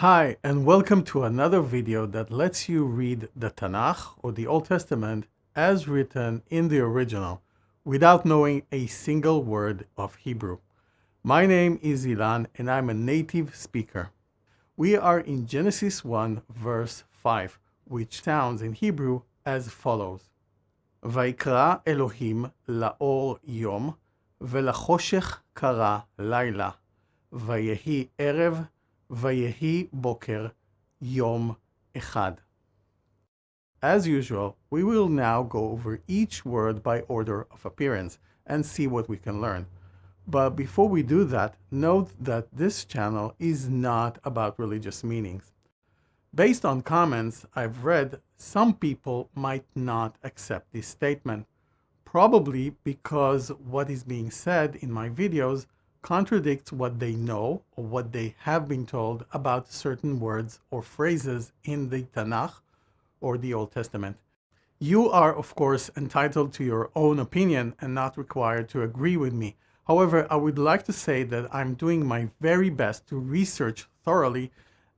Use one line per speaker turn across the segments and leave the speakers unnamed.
Hi, and welcome to another video that lets you read the Tanakh or the Old Testament as written in the original without knowing a single word of Hebrew. My name is Ilan and I'm a native speaker. We are in Genesis 1 verse 5, which sounds in Hebrew as follows. ויקרא אלוהים לאור יום ולחושך קרא לילה ויהי ערב ויהי בוקר יום אחד. As usual, we will now go over each word by order of appearance and see what we can learn. But before we do that, note that this channel is not about religious meanings. Based on comments I've read, some people might not accept this statement, probably because what is being said in my videos contradicts what they know or what they have been told about certain words or phrases in the Tanakh or the Old Testament. You are, of course, entitled to your own opinion and not required to agree with me. However, I would like to say that I'm doing my very best to research thoroughly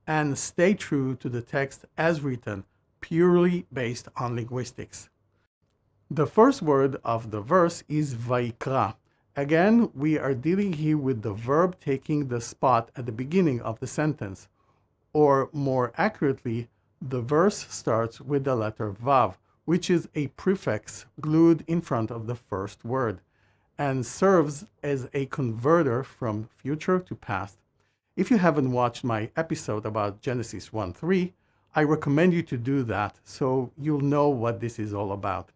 and stay true to the text as written, purely based on linguistics. The first word of the verse is Vaikra. Again, we are dealing here with the verb taking the spot at the beginning of the sentence. Or more accurately, the verse starts with the letter Vav, which is a prefix glued in front of the first word, and serves as a converter from future to past. If you haven't watched my episode about Genesis 1:3, I recommend you to do that so you'll know what this is all about.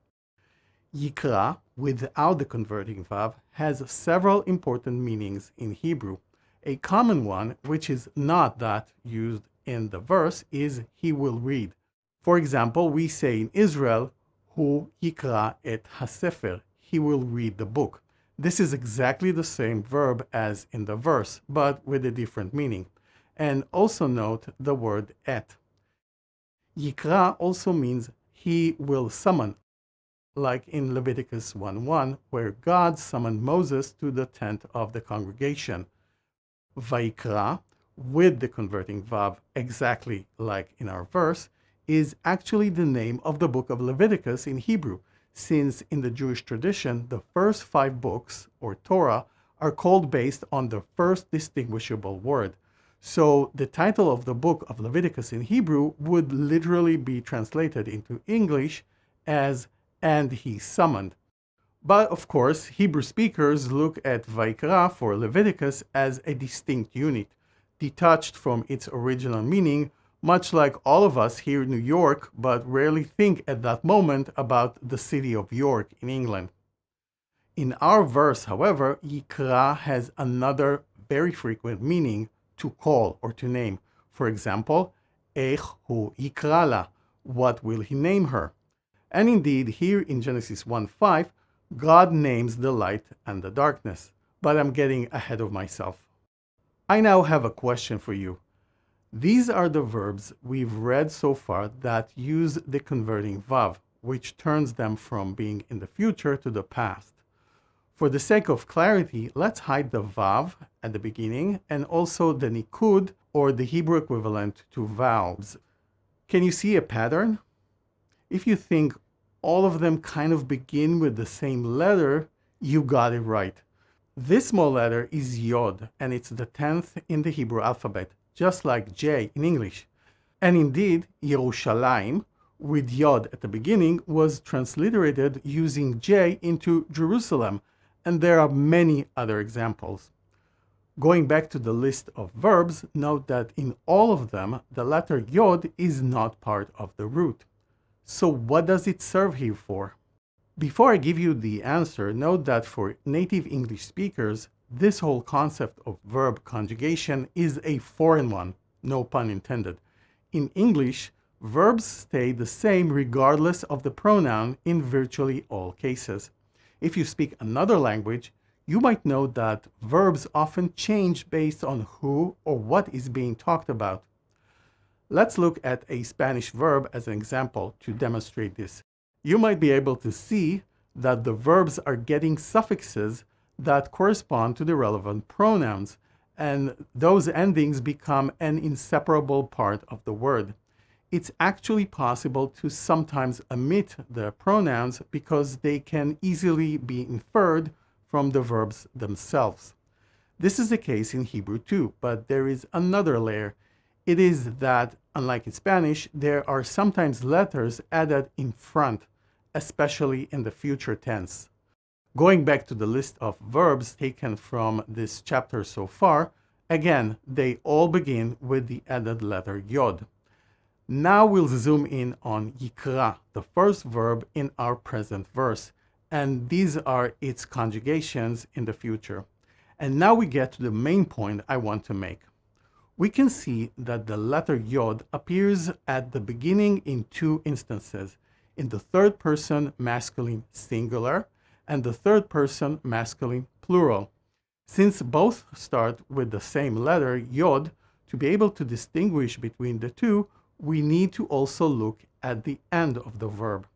Yikra, without the converting vav, has several important meanings in Hebrew. A common one, which is not that used in the verse, is he will read. For example, we say in Israel, Hu yikra et hasefer, he will read the book. This is exactly the same verb as in the verse, but with a different meaning. And also note the word et. Yikra also means he will summon, like in Leviticus 1:1, where God summoned Moses to the tent of the congregation. Vaikra, with the converting vav, exactly like in our verse, is actually the name of the Book of Leviticus in Hebrew, since in the Jewish tradition, the first 5 books, or Torah, are called based on the first distinguishable word. So the title of the Book of Leviticus in Hebrew would literally be translated into English as "and he summoned." But of course, Hebrew speakers look at Vaikra for Leviticus as a distinct unit, detached from its original meaning, much like all of us here in New York, but rarely think at that moment about the city of York in England. In our verse, however, Yikra has another very frequent meaning, to call or to name. For example, Ech hu yikra la, what will he name her? And indeed, here in Genesis 1:5, God names the light and the darkness. But I'm getting ahead of myself. I now have a question for you. These are the verbs we've read so far that use the converting vav, which turns them from being in the future to the past. For the sake of clarity, let's hide the vav at the beginning and also the nikud, or the Hebrew equivalent to vowels. Can you see a pattern? If you think all of them kind of begin with the same letter, you got it right. This small letter is Yod, and it's the 10th in the Hebrew alphabet, just like J in English. And indeed, Yerushalayim, with Yod at the beginning, was transliterated using J into Jerusalem, and there are many other examples. Going back to the list of verbs, note that in all of them, the letter Yod is not part of the root. So what does it serve here for? Before I give you the answer, note that for native English speakers, this whole concept of verb conjugation is a foreign one, no pun intended. In English, verbs stay the same regardless of the pronoun in virtually all cases. If you speak another language, you might know that verbs often change based on who or what is being talked about. Let's look at a Spanish verb as an example to demonstrate this. You might be able to see that the verbs are getting suffixes that correspond to the relevant pronouns, and those endings become an inseparable part of the word. It's actually possible to sometimes omit the pronouns because they can easily be inferred from the verbs themselves. This is the case in Hebrew too, but there is another layer. It is that, unlike in Spanish, there are sometimes letters added in front, especially in the future tense. Going back to the list of verbs taken from this chapter so far, again, they all begin with the added letter yod. Now we'll zoom in on yikra, the first verb in our present verse, and these are its conjugations in the future. And now we get to the main point I want to make. We can see that the letter yod appears at the beginning in two instances, in the third person masculine singular and the third person masculine plural. Since both start with the same letter, yod, to be able to distinguish between the two, we need to also look at the end of the verb.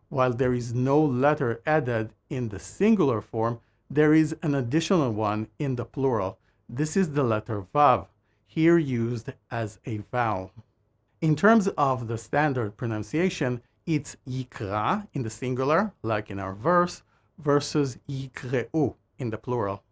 While there is no letter added in the singular form, there is an additional one in the plural. This is the letter vav, here used as a vowel. In terms of the standard pronunciation, it's yikra in the singular, like in our verse, versus yikreu in the plural.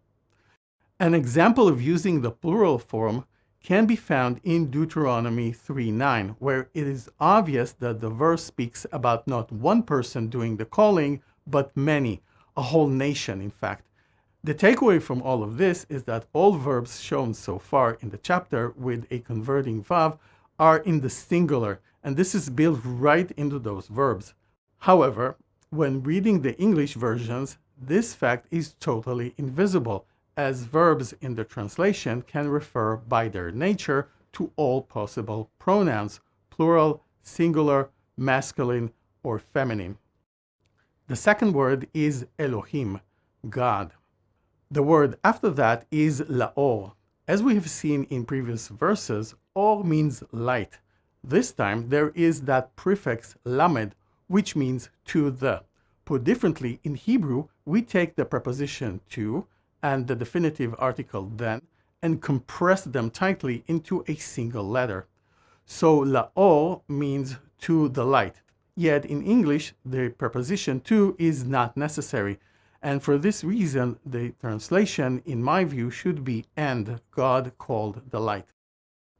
An example of using the plural form can be found in Deuteronomy 3:9, where it is obvious that the verse speaks about not one person doing the calling, but many, a whole nation, in fact. The takeaway from all of this is that all verbs shown so far in the chapter with a converting vav are in the singular, and this is built right into those verbs. However, when reading the English versions, this fact is totally invisible, as verbs in the translation can refer by their nature to all possible pronouns, plural, singular, masculine, or feminine. The second word is Elohim, God. The word after that is laor. As we have seen in previous verses, or means light. This time there is that prefix lamed, which means to the. Put differently, in Hebrew, we take the preposition to and the definitive article then and compress them tightly into a single letter. So laor means to the light. Yet in English, the preposition to is not necessary. And for this reason, the translation, in my view, should be and God called the light.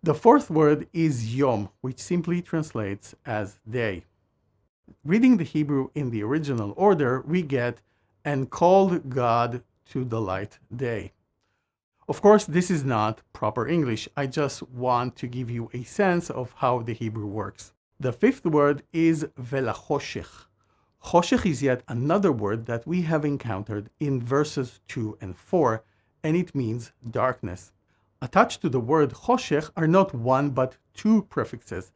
The fourth word is yom, which simply translates as day. Reading the Hebrew in the original order, we get and called God to the light day. Of course, this is not proper English. I just want to give you a sense of how the Hebrew works. The fifth word is velachoshech. Choshech is yet another word that we have encountered in verses 2 and 4, and it means darkness. Attached to the word choshech are not one but two prefixes.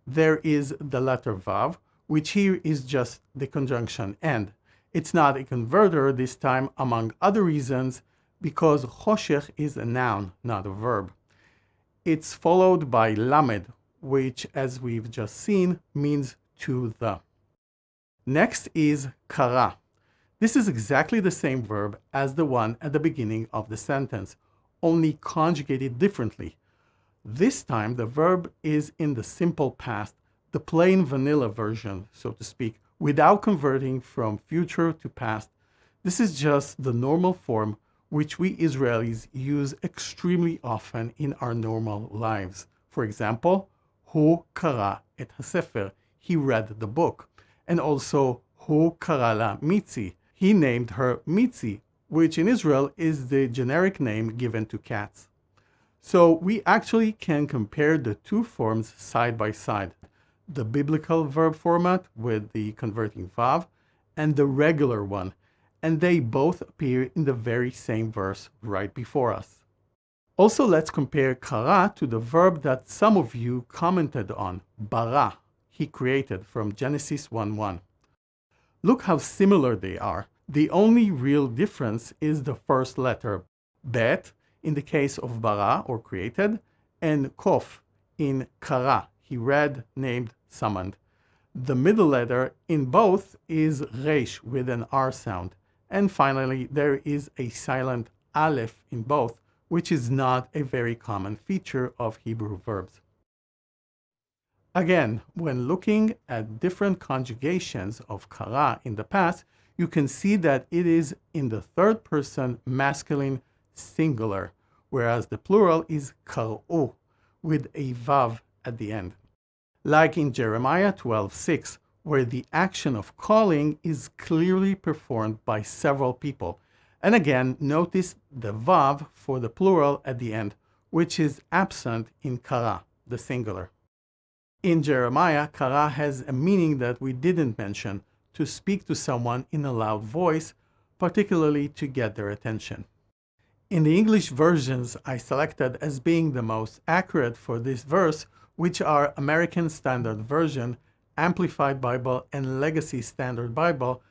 There is the letter vav, which here is just the conjunction and. It's not a converter this time, among other reasons, because choshech is a noun, not a verb. It's followed by lamed, which, as we've just seen, means to the. Next is kara. This is exactly the same verb as the one at the beginning of the sentence, only conjugated differently. This time the verb is in the simple past, the plain vanilla version, so to speak, without converting from future to past. This is just the normal form which we Israelis use extremely often in our normal lives. For example, hu kara et hasefer, he read the book. And also, hu kara la mitzi, he named her Mitzi, which in Israel is the generic name given to cats. So we actually can compare the two forms side by side, the biblical verb format with the converting vav and the regular one, and they both appear in the very same verse right before us. Also, let's compare kara to the verb that some of you commented on, bara, he created, from Genesis 1:1. Look how similar they are. The only real difference is the first letter, bet, in the case of bara, or created, and kof, in kara, he read, named, summoned. The middle letter in both is resh with an R sound. And finally, there is a silent aleph in both, which is not a very common feature of Hebrew verbs. Again, when looking at different conjugations of kara in the past, you can see that it is in the third person masculine singular, whereas the plural is kar'u with a vav at the end. Like in Jeremiah 12:6, where the action of calling is clearly performed by several people. And again, notice the vav for the plural at the end, which is absent in kara, the singular. In Jeremiah, kara has a meaning that we didn't mention, to speak to someone in a loud voice, particularly to get their attention. In the English versions I selected as being the most accurate for this verse, which are American Standard Version, Amplified Bible, and Legacy Standard Bible,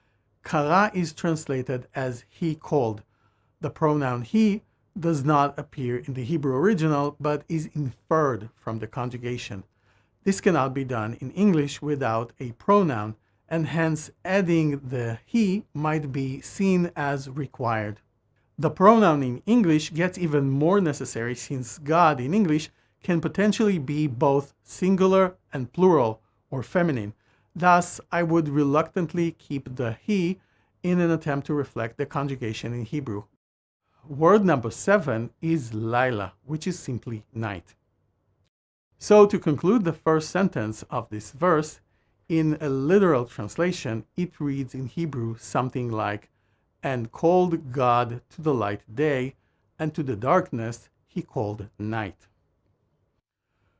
kara is translated as he called. The pronoun he does not appear in the Hebrew original, but is inferred from the conjugation. This cannot be done in English without a pronoun, and hence adding the he might be seen as required. The pronoun in English gets even more necessary since God in English can potentially be both singular and plural or feminine. Thus, I would reluctantly keep the he in an attempt to reflect the conjugation in Hebrew. Word number 7 is laila, which is simply night. So to conclude the first sentence of this verse, in a literal translation, it reads in Hebrew something like, "And called God to the light day, and to the darkness he called night."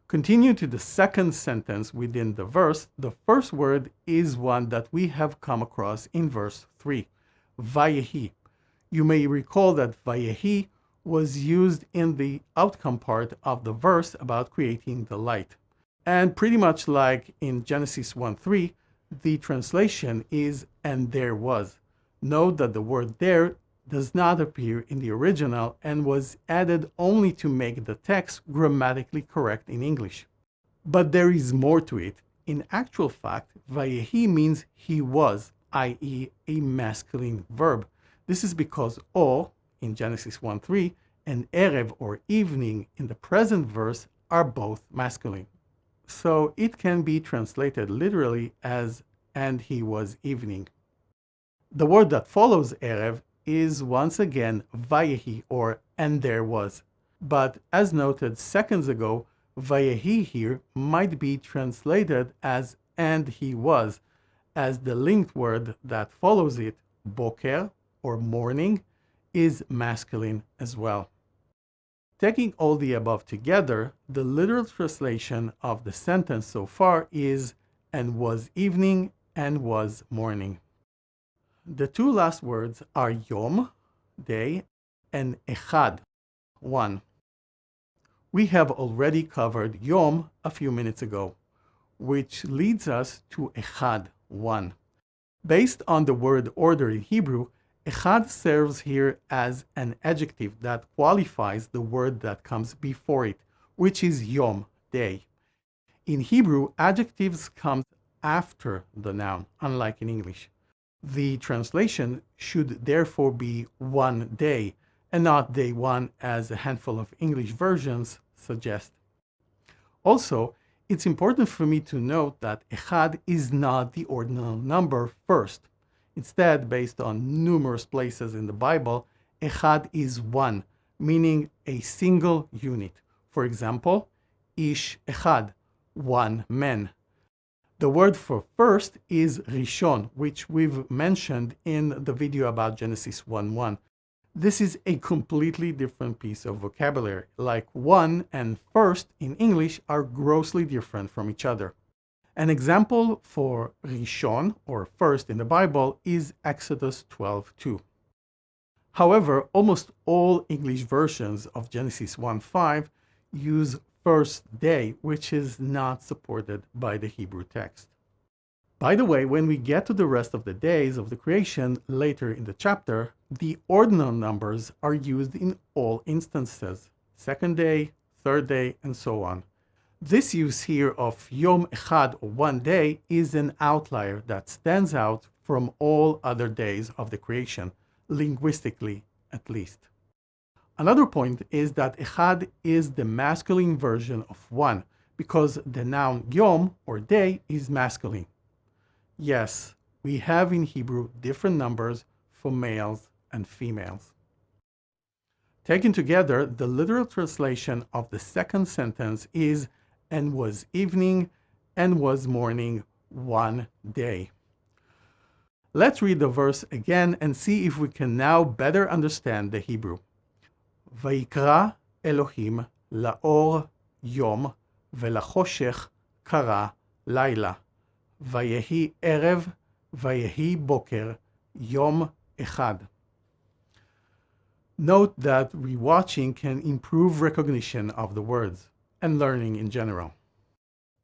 Continue to the second sentence within the verse. The first word is one that we have come across in verse 3, vayehi. You may recall that vayehi was used in the outcome part of the verse about creating the light. And pretty much like in Genesis 1:3, the translation is "and there was." Note that the word "there" does not appear in the original and was added only to make the text grammatically correct in English. But there is more to it. In actual fact, vayehi means he was, i.e. a masculine verb. This is because o in Genesis 1:3 and erev or evening in the present verse are both masculine. So it can be translated literally as "and he was evening." The word that follows erev is once again vayehi or "and there was." But as noted seconds ago, vayehi here might be translated as "and he was," as the linked word that follows it, boker or morning, is masculine as well. Taking all the above together, the literal translation of the sentence so far is "and was evening and was morning." The two last words are yom, day, and echad, one. We have already covered yom a few minutes ago, which leads us to echad, one. Based on the word order in Hebrew, echad serves here as an adjective that qualifies the word that comes before it, which is yom, day. In Hebrew, adjectives come after the noun, unlike in English. The translation should therefore be "one day," and not "day one," as a handful of English versions suggest. Also, it's important for me to note that echad is not the ordinal number first. Instead, based on numerous places in the Bible, echad is one, meaning a single unit. For example, ish echad, one man. The word for first is rishon, which we've mentioned in the video about Genesis 1:1. This is a completely different piece of vocabulary, like one and first in English are grossly different from each other. An example for rishon, or first in the Bible, is Exodus 12:2. However, almost all English versions of Genesis 1:5 use first day, which is not supported by the Hebrew text. By the way, when we get to the rest of the days of the creation later in the chapter, the ordinal numbers are used in all instances, second day, third day, and so on. This use here of Yom Echad, or one day, is an outlier that stands out from all other days of the creation, linguistically at least. Another point is that echad is the masculine version of one, because the noun yom, or day, is masculine. Yes, we have in Hebrew different numbers for males and females. Taken together, the literal translation of the second sentence is, and was evening, and was morning, one day. Let's read the verse again and see if we can now better understand the Hebrew. ויקרא אלוהים לאור יום ולחושך קרא לילה. ויהי ערב ויהי בוקר יום אחד. Note that rewatching can improve recognition of the words and learning in general.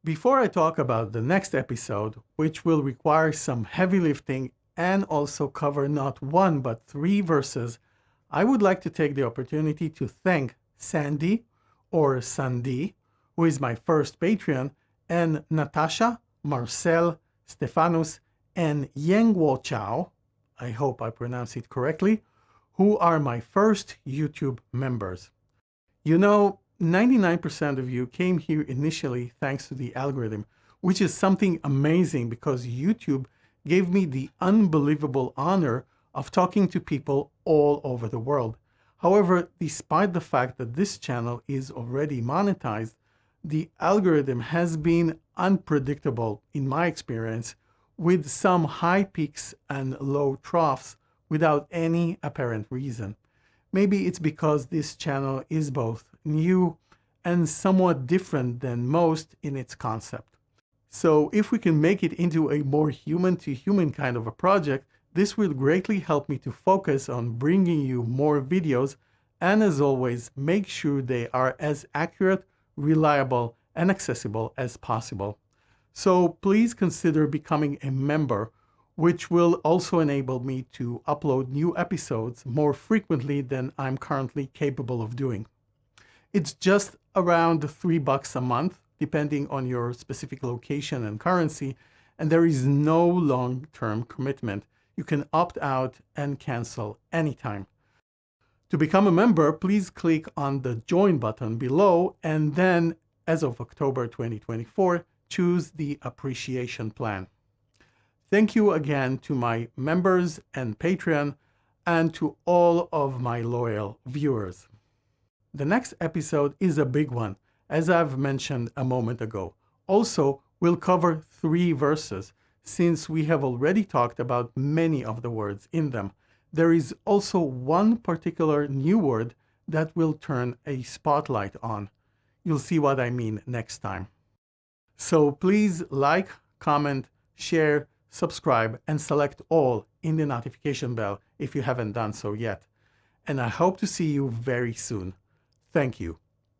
Before I talk about the next episode, which will require some heavy lifting and also cover not one but 3 verses, I would like to take the opportunity to thank Sandy, or Sandy, who is my first Patreon, and Natasha, Marcel, Stefanus, and Yengwo Chao, I hope I pronounce it correctly, who are my first YouTube members. You know, 99% of you came here initially thanks to the algorithm, which is something amazing because YouTube gave me the unbelievable honor of talking to people all over the world. However, despite the fact that this channel is already monetized, the algorithm has been unpredictable in my experience, with some high peaks and low troughs without any apparent reason. Maybe it's because this channel is both new and somewhat different than most in its concept. So if we can make it into a more human-to-human kind of a project, this will greatly help me to focus on bringing you more videos, and as always, make sure they are as accurate, reliable, and accessible as possible. So please consider becoming a member, which will also enable me to upload new episodes more frequently than I'm currently capable of doing. It's just around $3 a month, depending on your specific location and currency, and there is no long-term commitment. You can opt out and cancel anytime. To become a member, please click on the join button below, and then, as of October 2024, choose the appreciation plan. Thank you again to my members and Patreon, and to all of my loyal viewers. The next episode is a big one, as I've mentioned a moment ago. Also, we'll cover 3 verses, since we have already talked about many of the words in them. There is also one particular new word that will turn a spotlight on. You'll see what I mean next time. So please like, comment, share, subscribe, and select all in the notification bell if you haven't done so yet. And I hope to see you very soon. Thank you.